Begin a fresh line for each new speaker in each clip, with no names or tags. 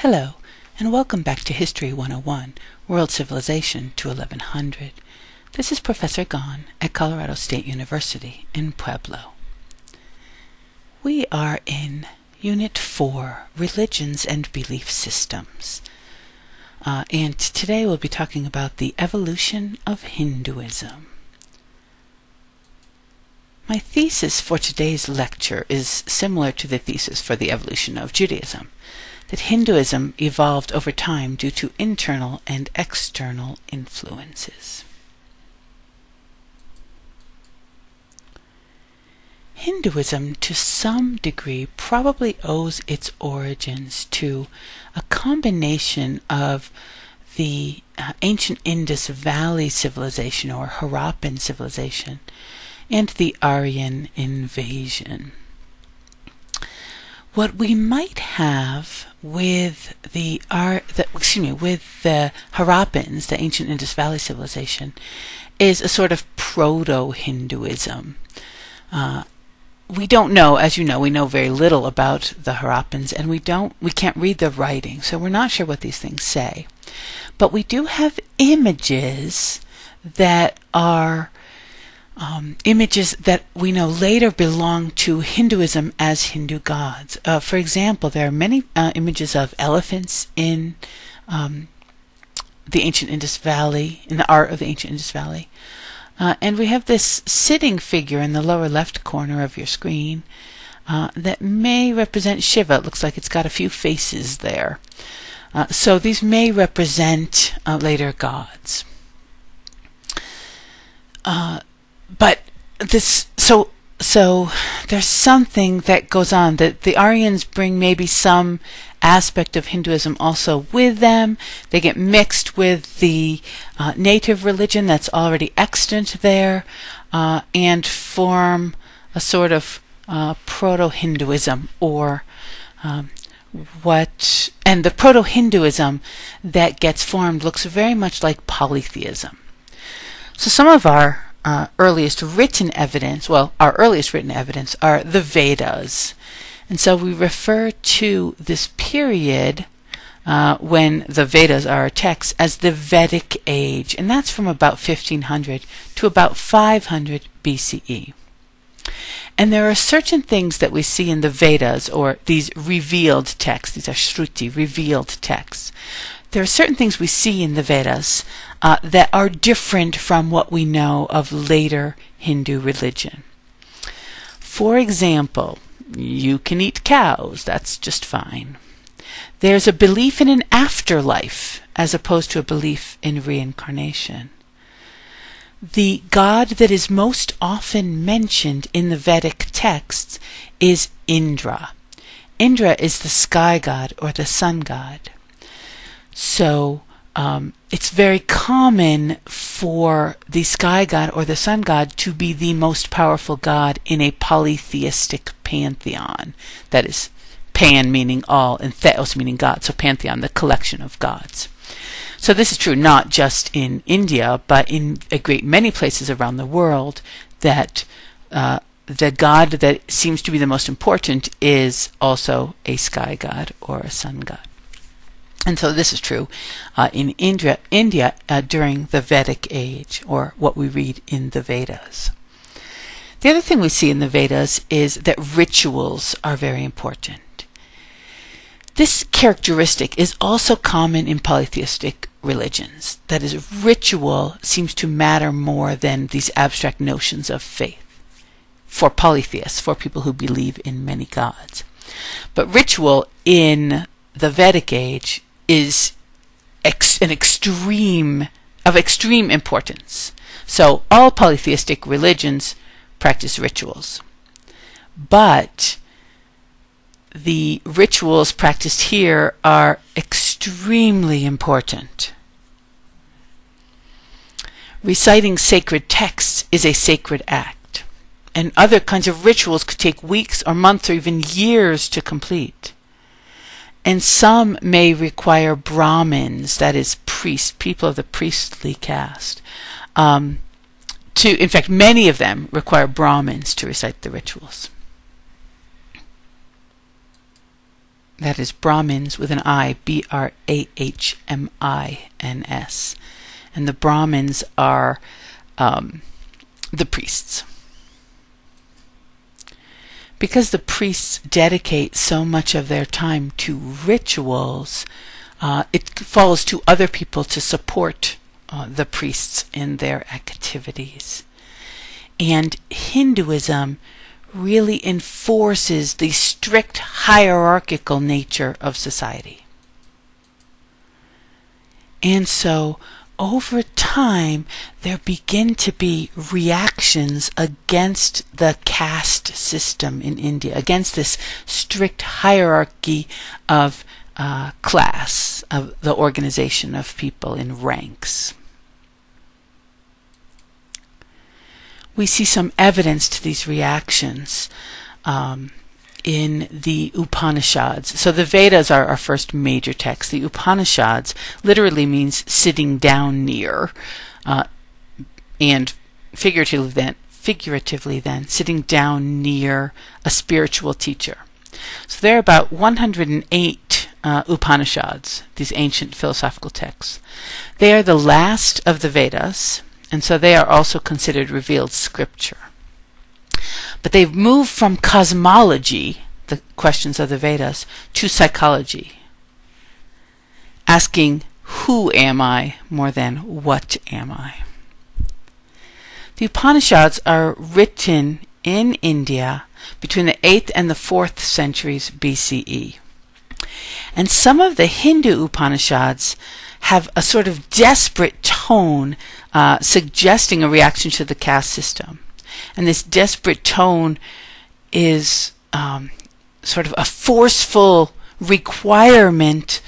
Hello, and welcome back to History 101, World Civilization to 1100. This is Professor Gaughan at Colorado State University in Pueblo. We are in Unit 4, Religions and Belief Systems. And today we'll be talking about the evolution of Hinduism. My thesis for today's lecture is similar to the thesis for the evolution of Judaism, that Hinduism evolved over time due to internal and external influences. Hinduism, to some degree, probably owes its origins to a combination of the ancient Indus Valley civilization, or Harappan civilization, and the Aryan invasion. What we might have with the Harappans, the ancient Indus Valley civilization, is a sort of proto-Hinduism. We don't know, as you know, we know very little about the Harappans, and we can't read the writing, so we're not sure what these things say. But we do have images that are images that we know later belong to Hinduism as Hindu gods. For example, there are many images of elephants in the ancient Indus Valley, in the art of the ancient Indus Valley. And we have this sitting figure in the lower left corner of your screen that may represent Shiva. It looks like it's got a few faces there. So these may represent later gods. But this, so there's something that goes on, that the Aryans bring maybe some aspect of Hinduism also with them. They get mixed with the native religion that's already extant there, and form a sort of proto-Hinduism, or and the proto-Hinduism that gets formed looks very much like polytheism. So some of our earliest written evidence are the Vedas. And so we refer to this period when the Vedas are our texts as the Vedic Age, and that's from about 1500 to about 500 BCE. And there are certain things that we see in the Vedas, or these revealed texts, these are Shruti, revealed texts. There are certain things we see in the Vedas that are different from what we know of later Hindu religion. For example, you can eat cows, that's just fine. There's a belief in an afterlife as opposed to a belief in reincarnation. The god that is most often mentioned in the Vedic texts is Indra. Indra is the sky god, or the sun god. So it's very common for the sky god or the sun god to be the most powerful god in a polytheistic pantheon. That is, pan meaning all and theos meaning God. So pantheon, the collection of gods. So this is true not just in India, but in a great many places around the world, that the god that seems to be the most important is also a sky god or a sun god. And so this is true in India during the Vedic Age, or what we read in the Vedas. The other thing we see in the Vedas is that rituals are very important. This characteristic is also common in polytheistic religions. That is, ritual seems to matter more than these abstract notions of faith for polytheists, for people who believe in many gods. But ritual in the Vedic Age is of extreme importance. So all polytheistic religions practice rituals. But the rituals practiced here are extremely important. Reciting sacred texts is a sacred act, and other kinds of rituals could take weeks or months or even years to complete. And some may require Brahmins, that is, priests, people of the priestly caste. In fact, many of them require Brahmins to recite the rituals. That is Brahmins with an I, Brahmins. And the Brahmins are the priests. Because the priests dedicate so much of their time to rituals, it falls to other people to support the priests in their activities. And Hinduism really enforces the strict hierarchical nature of society. And so, over time, there begin to be reactions against the caste system in India, against this strict hierarchy of class, of the organization of people in ranks. We see some evidence to these reactions in the Upanishads. So the Vedas are our first major text. The Upanishads literally means sitting down near, and figuratively then, sitting down near a spiritual teacher. So there are about 108 Upanishads, these ancient philosophical texts. They are the last of the Vedas, and so they are also considered revealed scripture. But they've moved from cosmology, the questions of the Vedas, to psychology, asking, who am I, more than what am I? The Upanishads are written in India between the 8th and the 4th centuries BCE. And some of the Hindu Upanishads have a sort of desperate tone, suggesting a reaction to the caste system. And this desperate tone is sort of a forceful requirement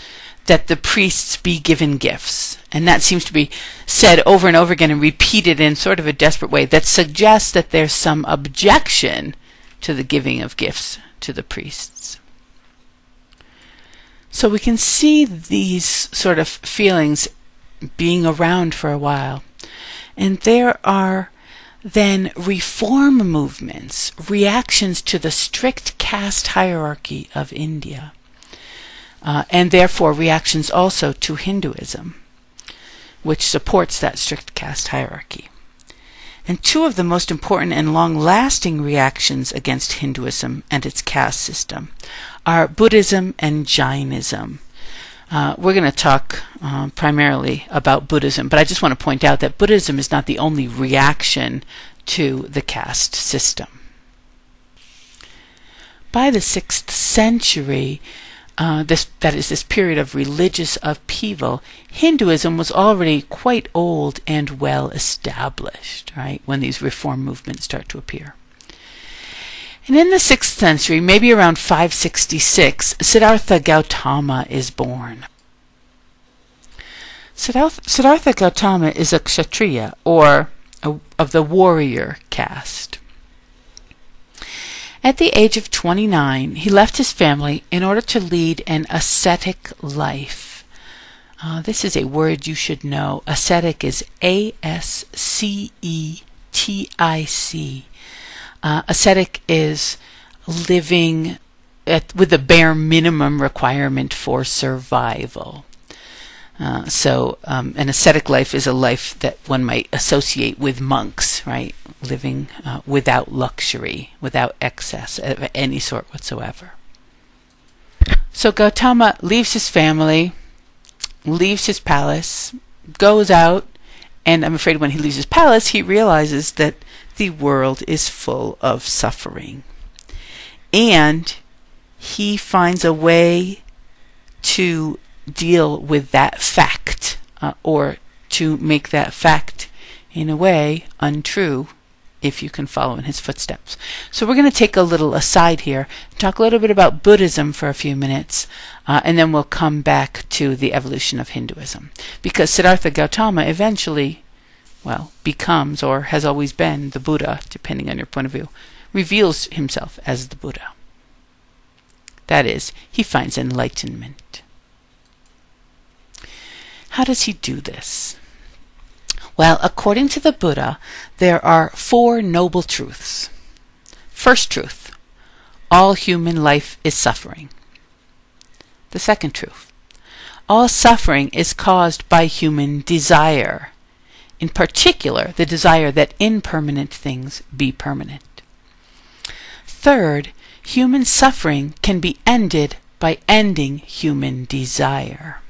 that the priests be given gifts. And that seems to be said over and over again and repeated in sort of a desperate way that suggests that there's some objection to the giving of gifts to the priests. So we can see these sort of feelings being around for a while. And there are then reform movements, reactions to the strict caste hierarchy of India, and therefore reactions also to Hinduism, which supports that strict caste hierarchy. And two of the most important and long-lasting reactions against Hinduism and its caste system are Buddhism and Jainism. We're going to talk primarily about Buddhism, but I just want to point out that Buddhism is not the only reaction to the caste system. By the 6th century, this period of religious upheaval, Hinduism was already quite old and well established, right, when these reform movements start to appear. And in the 6th century, maybe around 566, Siddhartha Gautama is born. Siddhartha Gautama is a kshatriya, or of the warrior caste. At the age of 29, he left his family in order to lead an ascetic life. This is a word you should know. Ascetic is A-S-C-E-T-I-C. Ascetic is living with the bare minimum requirement for survival. So an ascetic life is a life that one might associate with monks, right? Living without luxury, without excess of any sort whatsoever. So Gautama leaves his family, leaves his palace, goes out, and I'm afraid when he leaves his palace, he realizes that the world is full of suffering. And he finds a way to deal with that fact, or to make that fact, in a way, untrue, if you can follow in his footsteps. So we're going to take a little aside here, talk a little bit about Buddhism for a few minutes, and then we'll come back to the evolution of Hinduism. Because Siddhartha Gautama eventually, becomes, or has always been, the Buddha, depending on your point of view, reveals himself as the Buddha. That is, he finds enlightenment. How does he do this? Well, according to the Buddha, there are 4 noble truths. First truth, all human life is suffering. The second truth. All suffering is caused by human desire, in particular the desire that impermanent things be permanent. Third, human suffering can be ended by ending human desire.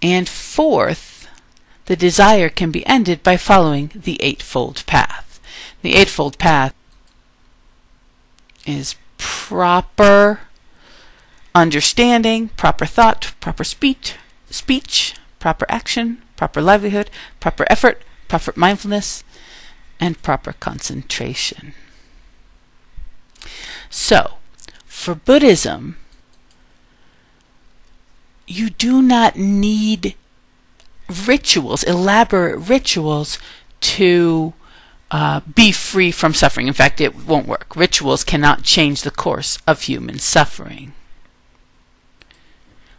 And fourth, the desire can be ended by following the Eightfold Path. The Eightfold Path is proper understanding, proper thought, proper speech, proper action, proper livelihood, proper effort, proper mindfulness, and proper concentration. So, for Buddhism, you do not need rituals, elaborate rituals, to be free from suffering. In fact, it won't work. Rituals cannot change the course of human suffering.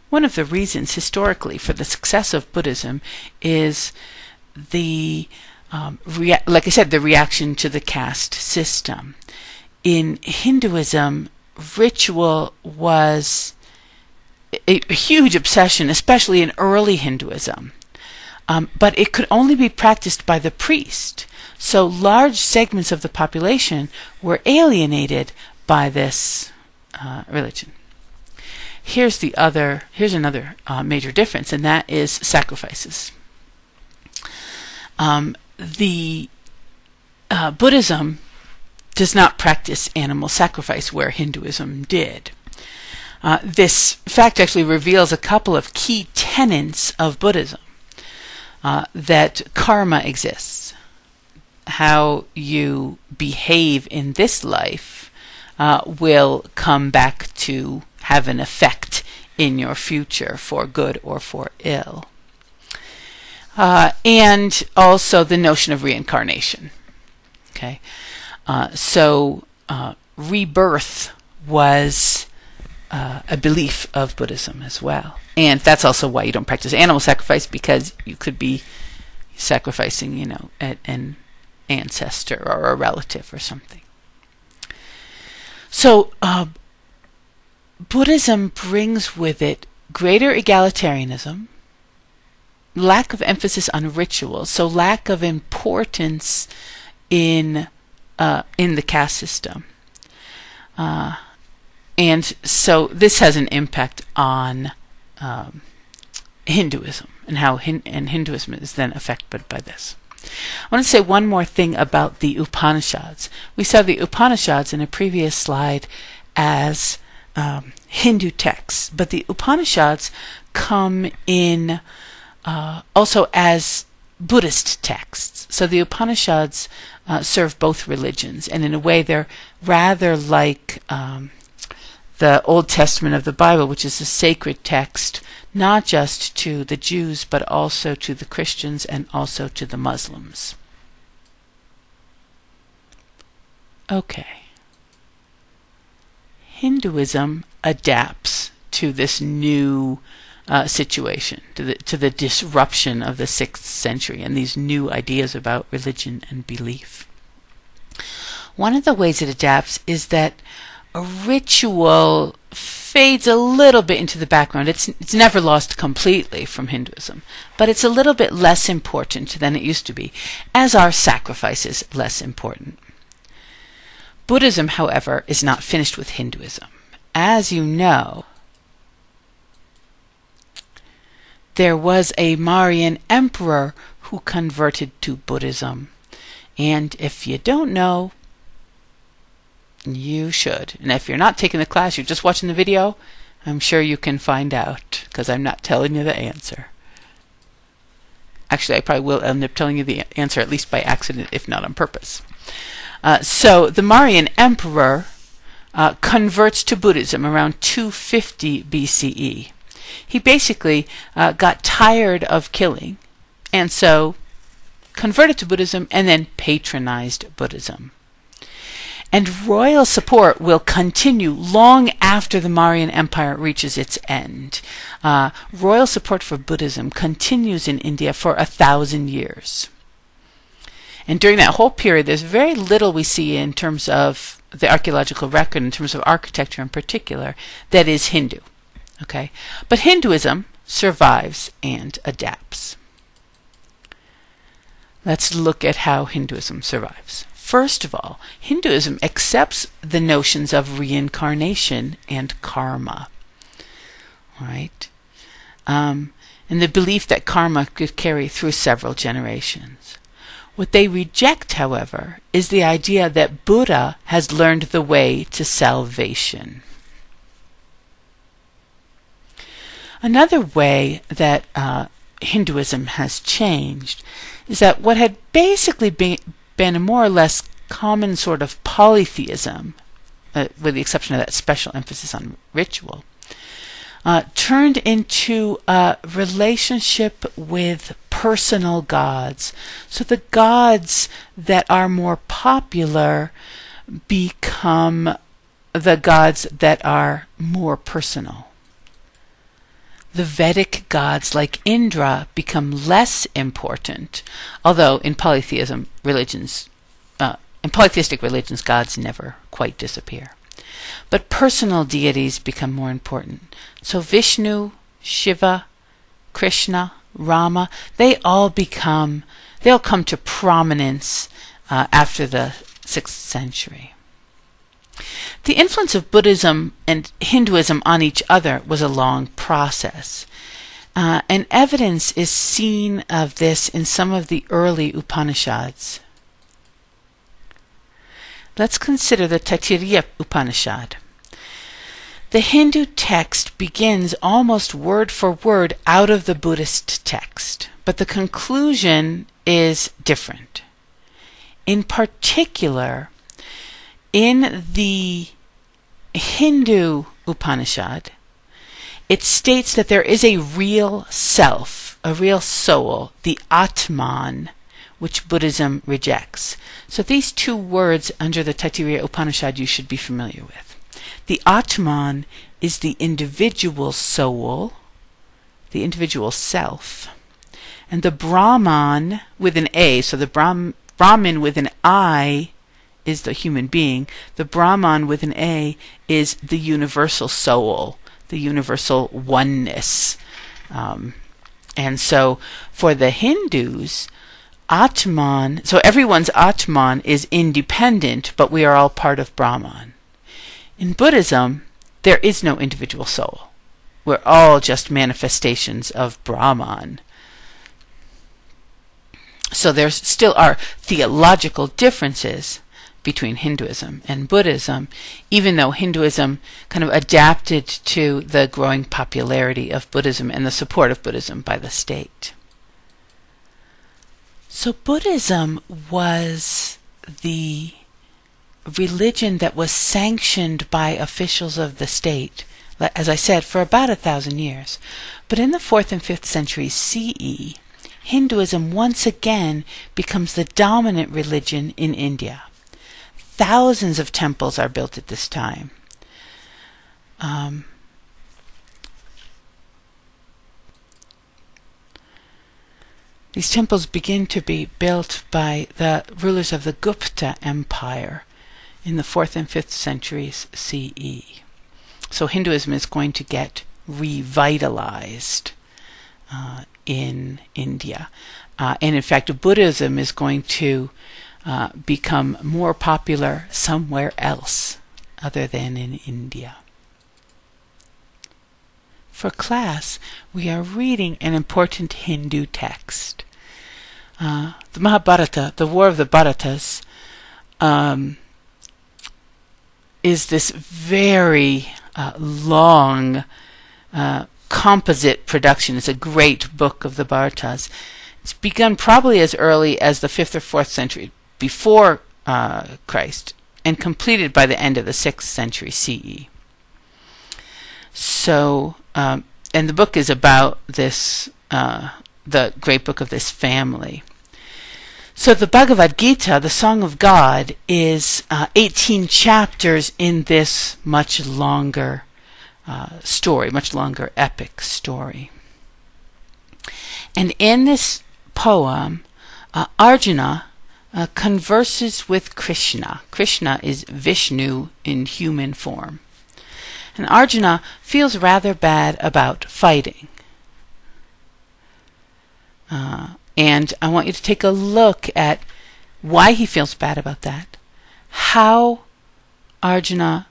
One of the reasons historically for the success of Buddhism is the, like I said, the reaction to the caste system. In Hinduism, ritual was a huge obsession, especially in early Hinduism. But it could only be practiced by the priest. So large segments of the population were alienated by this religion. Here's another major difference, and that is sacrifices. Buddhism does not practice animal sacrifice where Hinduism did. This fact actually reveals a couple of key tenets of Buddhism. That karma exists. How you behave in this life will come back to have an effect in your future for good or for ill. And also the notion of reincarnation. Okay, so rebirth was a belief of Buddhism as well. And that's also why you don't practice animal sacrifice, because you could be sacrificing, an ancestor or a relative or something. So Buddhism brings with it greater egalitarianism, lack of emphasis on rituals, so lack of importance in the caste system. And so this has an impact on Hinduism and how Hinduism is then affected by this. I want to say one more thing about the Upanishads. We saw the Upanishads in a previous slide as Hindu texts, but the Upanishads come in also as Buddhist texts. So the Upanishads serve both religions, and in a way they're rather like the Old Testament of the Bible, which is a sacred text, not just to the Jews, but also to the Christians and also to the Muslims. Okay. Hinduism adapts to this new situation, to the disruption of the 6th century and these new ideas about religion and belief. One of the ways it adapts is that a ritual fades a little bit into the background. It's never lost completely from Hinduism, but it's a little bit less important than it used to be, as are sacrifices less important. Buddhism, however, is not finished with Hinduism. As you know, there was a Mauryan emperor who converted to Buddhism. And if you don't know, you should. And if you're not taking the class, you're just watching the video, I'm sure you can find out, because I'm not telling you the answer. Actually, I probably will end up telling you the answer, at least by accident, if not on purpose. So the Mauryan emperor converts to Buddhism around 250 BCE. He basically got tired of killing, and so converted to Buddhism and then patronized Buddhism. And royal support will continue long after the Mauryan Empire reaches its end. Royal support for Buddhism continues in India for 1,000 years. And during that whole period, there's very little we see in terms of the archaeological record, in terms of architecture in particular, that is Hindu. Okay, but Hinduism survives and adapts. Let's look at how Hinduism survives. First of all, Hinduism accepts the notions of reincarnation and karma. All right, and the belief that karma could carry through several generations. What they reject, however, is the idea that Buddha has learned the way to salvation. Another way that Hinduism has changed is that what had basically been a more or less common sort of polytheism, with the exception of that special emphasis on ritual, turned into a relationship with personal gods. So the gods that are more popular become the gods that are more personal. The Vedic gods like Indra become less important, although in polytheistic religions, gods never quite disappear. But personal deities become more important. So Vishnu, Shiva, Krishna, Rama, they all come to prominence after the 6th century. The influence of Buddhism and Hinduism on each other was a long process, and evidence is seen of this in some of the early Upanishads. Let's consider the Taittiriya Upanishad. The Hindu text begins almost word for word out of the Buddhist text, but the conclusion is different. In particular, in the Hindu Upanishad, it states that there is a real self, a real soul, the Atman, which Buddhism rejects. So these two words under the Taittiriya Upanishad you should be familiar with. The Atman is the individual soul, the individual self, and the Brahman with an A, so the Brahmin with an I is the human being. The Brahman with an A is the universal soul, the universal oneness. And so for the Hindus, Atman, so everyone's Atman is independent, but we are all part of Brahman. In Buddhism, there is no individual soul. We're all just manifestations of Brahman. So there still are theological differences between Hinduism and Buddhism, even though Hinduism kind of adapted to the growing popularity of Buddhism and the support of Buddhism by the state. So Buddhism was the religion that was sanctioned by officials of the state, as I said, for about 1,000 years. But in the 4th and 5th centuries CE, Hinduism once again becomes the dominant religion in India. Thousands of temples are built at this time. These temples begin to be built by the rulers of the Gupta Empire in the 4th and 5th centuries CE. So Hinduism is going to get revitalized in India. And in fact, Buddhism is going to become more popular somewhere else other than in India. For class, we are reading an important Hindu text. The Mahabharata, the War of the Bharatas, is this very long composite production. It's a great book of the Bharatas. It's begun probably as early as the 5th or 4th century before Christ, and completed by the end of the 6th century CE. So, and the book is about this, the great book of this family. So the Bhagavad Gita, the Song of God, is 18 chapters in this much longer story, much longer epic story. And in this poem, Arjuna converses with Krishna. Krishna is Vishnu in human form. And Arjuna feels rather bad about fighting. And I want you to take a look at why he feels bad about that, how Krishna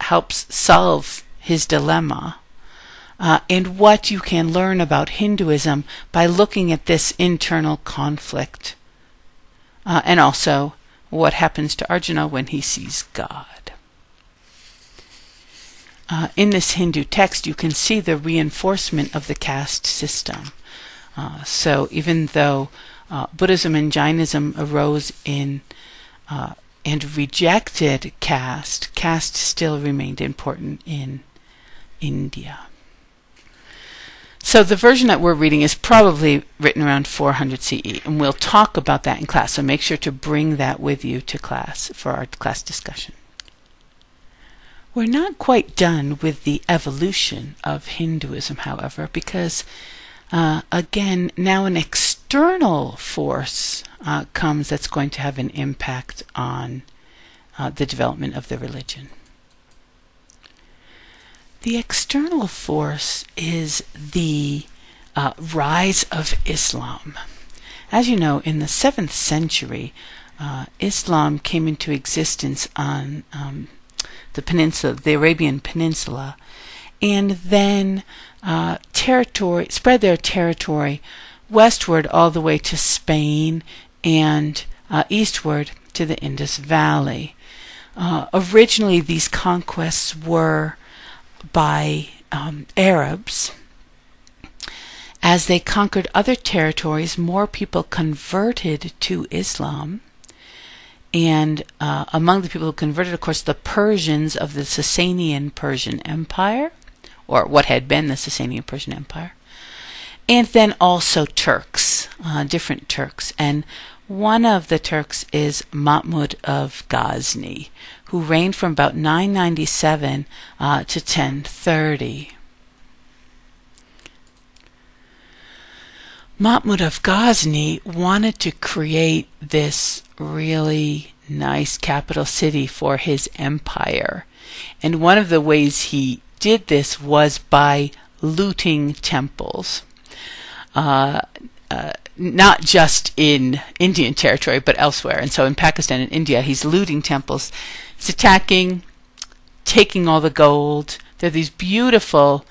helps solve his dilemma, and what you can learn about Hinduism by looking at this internal conflict, and also what happens to Arjuna when he sees God. In this Hindu text, you can see the reinforcement of the caste system. So even though Buddhism and Jainism arose in and rejected caste still remained important in India. So the version that we're reading is probably written around 400 CE, and we'll talk about that in class, so make sure to bring that with you to class for our class discussion. We're not quite done with the evolution of Hinduism, however, because again, now an external force comes that's going to have an impact on the development of the religion. The external force is the rise of Islam. As you know, in the 7th century, Islam came into existence on the peninsula, the Arabian Peninsula, and then spread their territory westward all the way to Spain and eastward to the Indus Valley. Originally, these conquests were by Arabs. As they conquered other territories, more people converted to Islam. And among the people who converted, of course, the Persians of the Sasanian Persian Empire, or what had been the Sasanian Persian Empire, and then also Turks, different Turks. And one of the Turks is Mahmud of Ghazni, who reigned from about 997 to 1030. Mahmud of Ghazni wanted to create this really nice capital city for his empire. And one of the ways he did this was by looting temples. Not just in Indian territory, but elsewhere. And so in Pakistan and India, he's looting temples. He's attacking, taking all the gold. There are these beautiful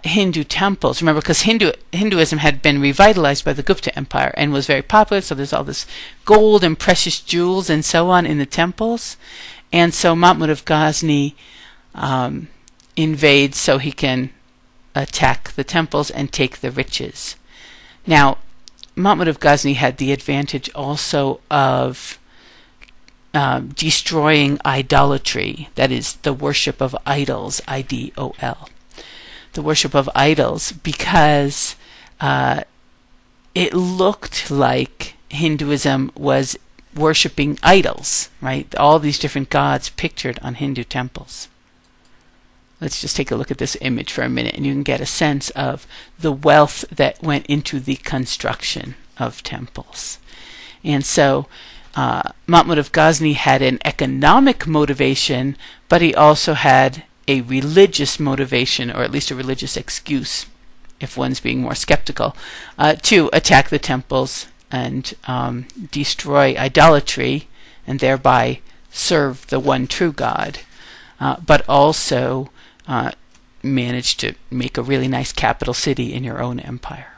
Hindu temples. Remember, because Hinduism had been revitalized by the Gupta Empire and was very popular, so there's all this gold and precious jewels and so on in the temples. And so Mahmud of Ghazni invades so he can attack the temples and take the riches. Now, Mahmud of Ghazni had the advantage also of destroying idolatry, that is, the worship of idols, IDOL, the worship of idols, because it looked like Hinduism was worshiping idols, right? All these different gods pictured on Hindu temples. Let's just take a look at this image for a minute, and you can get a sense of the wealth that went into the construction of temples. And so Mahmud of Ghazni had an economic motivation, but he also had a religious motivation, or at least a religious excuse, if one's being more skeptical, to attack the temples and destroy idolatry and thereby serve the one true God, but also managed to make a really nice capital city in your own empire.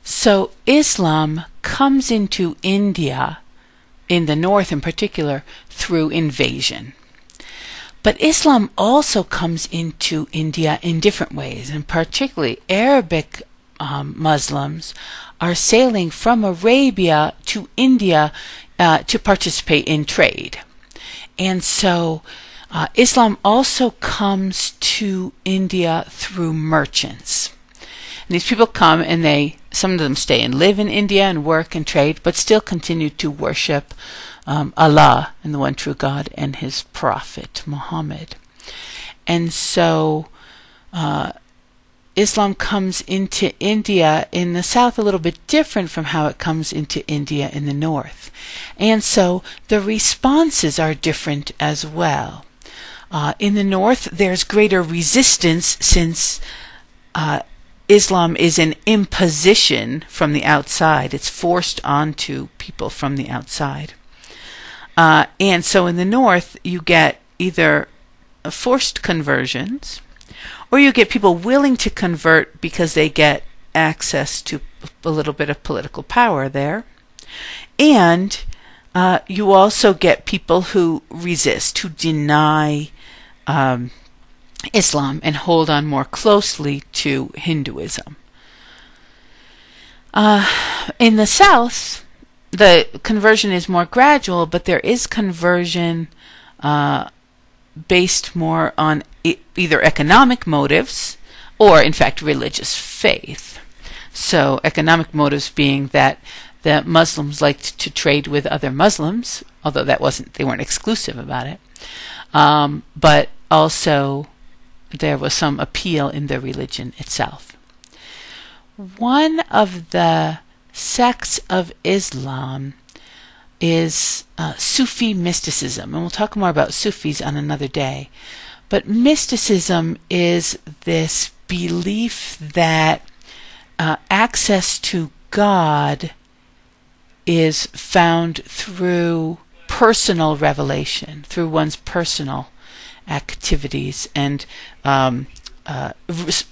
So Islam comes into India, in the north in particular, through invasion. But Islam also comes into India in different ways, and particularly Arabic Muslims are sailing from Arabia to India to participate in trade. And so Islam also comes to India through merchants. And these people come and some of them stay and live in India and work and trade, but still continue to worship Allah and the one true God and his prophet Muhammad. And so Islam comes into India in the south a little bit different from how it comes into India in the north. And so the responses are different as well. In the north, there's greater resistance since Islam is an imposition from the outside. It's forced onto people from the outside. And so in the north, you get either forced conversions, or you get people willing to convert because they get access to a little bit of political power there. And you also get people who resist, who deny Islam and hold on more closely to Hinduism. In the south, the conversion is more gradual, but there is conversion based more on either economic motives or, in fact, religious faith. So economic motives being that the Muslims liked to trade with other Muslims, although they weren't exclusive about it. But also there was some appeal in the religion itself. One of the sects of Islam is Sufi mysticism, and we'll talk more about Sufis on another day. But mysticism is this belief that access to God is found through personal revelation, through one's personal activities and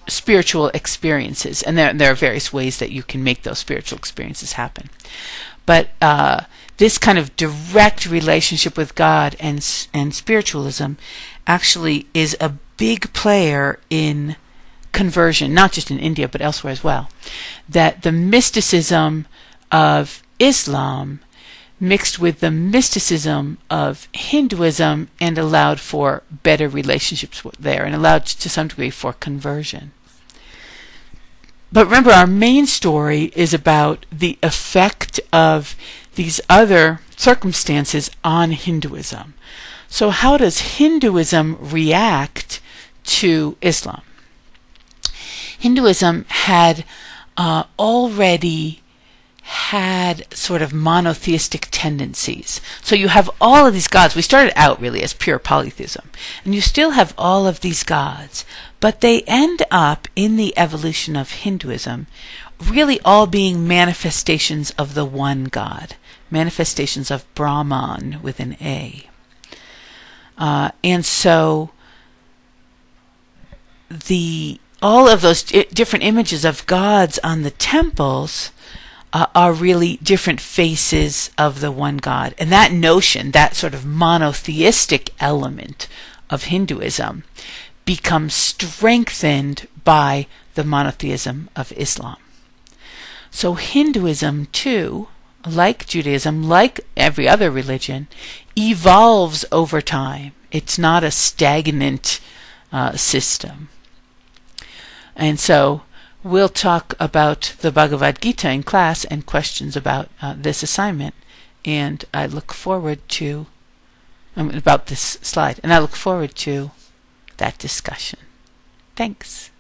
spiritual experiences. And there are various ways that you can make those spiritual experiences happen. But this kind of direct relationship with God and spiritualism actually is a big player in conversion, not just in India but elsewhere as well. That the mysticism of Islam mixed with the mysticism of Hinduism and allowed for better relationships there and allowed to some degree for conversion. But remember, our main story is about the effect of these other circumstances on Hinduism. So how does Hinduism react to Islam? Hinduism had already had sort of monotheistic tendencies. So you have all of these gods. We started out really as pure polytheism. And you still have all of these gods. But they end up in the evolution of Hinduism really all being manifestations of the one God. Manifestations of Brahman with an A. And so all of those different images of gods on the temples are really different faces of the one God. And that notion, that sort of monotheistic element of Hinduism, becomes strengthened by the monotheism of Islam. So Hinduism, too, like Judaism, like every other religion, evolves over time. It's not a stagnant system. And so we'll talk about the Bhagavad Gita in class and questions about this assignment. And I look forward to, about this slide, and I look forward to that discussion. Thanks.